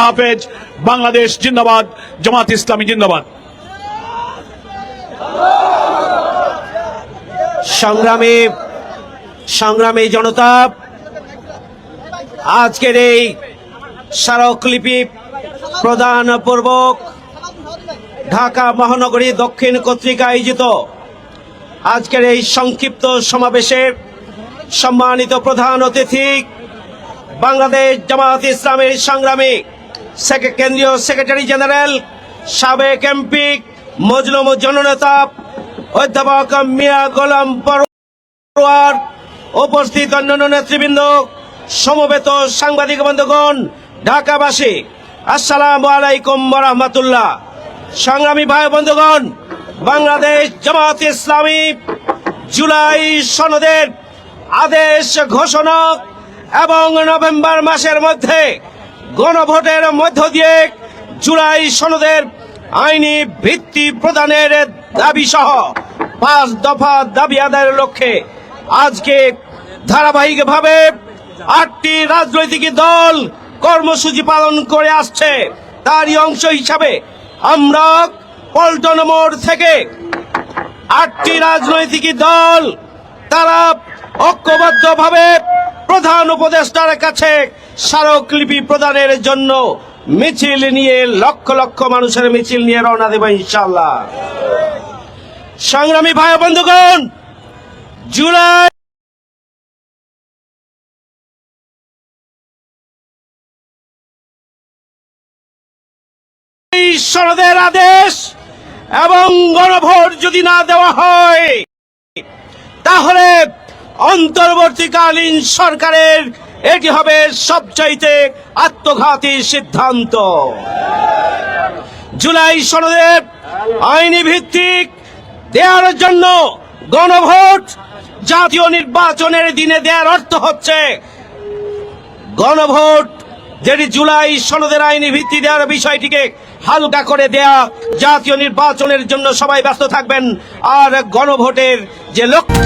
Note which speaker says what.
Speaker 1: হাফেজ। বাংলাদেশ জিন্দাবাদ, জামাত ইসলামী জিন্দাবাদ।
Speaker 2: সংগ্রামী জনতা, আজকের এই স্মারকলিপি প্রদান পূর্বক ঢাকা মহানগরী দক্ষিণ কর্তৃক আয়োজিত আজকের এই সংক্ষিপ্ত সমাবেশে সম্মানিত প্রধান অতিথি বাংলাদেশ জামাত ইসলামীর সংগ্রামী কেন্দ্রীয় সেক্রেটারি জেনারেল সাবেক এমপি মজলুম জননেতা অধ্যাপক মিয়া গোলাম পরোয়ার, উপস্থিত অন্যান্য নেতৃবৃন্দ, সমবেত সাংবাদিক বন্ধুগণ, ঢাকাবাসী, আসসালামু আলাইকুম ওয়া রাহমাতুল্লাহ। সংগ্রামী ভাই বন্ধুগণ, বাংলাদেশ জামাত ইসলামী জুলাই সনদের আদেশ ঘোষণা এবং নভেম্বর মাসের মধ্যে গণভোটের মধ্য দিয়ে জুলাই সনদের আইনি ভিত্তি প্রদানের দাবি সহ 5 দফা দাবি আদায়ের লক্ষ্যে আজকে ধারাবাহিকভাবে 8টি রাজনৈতিক দল কর্মসূচি পালন করে আসছে। তারই অংশ হিসাবে আমরা পল্টন মোড় থেকে 8টি রাজনৈতিক দল তারা ঐক্যবদ্ধভাবে প্রধান উপদেষ্টার কাছে স্মারকলিপি প্রদানের জন্য মিছিল নিয়ে লক্ষ লক্ষ মানুষের মিছিল নিয়ে রওনা দেব ইনশাআল্লাহ। সংগ্রামী ভাই বন্ধুগণ, জুলাই সনদের আদেশ এবং গণভোট যদি না দেওয়া হয় তাহলে অন্তর্বর্তীকালীন সরকারের এটি হবে সবচাইতে আত্মঘাতী সিদ্ধান্ত। জুলাই সনদের আইনি ভিত্তিক দেওয়ার জন্য গণভোট জাতীয় নির্বাচনের দিনে দেওয়ার অর্থ হচ্ছে গণভোট যেটি জুলাই সনদের আইনি ভিত্তি দেওয়ার বিষয়টিকে হালকা করে দেয়া, জাতীয় নির্বাচনের জন্য সবাই ব্যস্ত থাকবেন, আর গণভোটের যে লক্ষ্য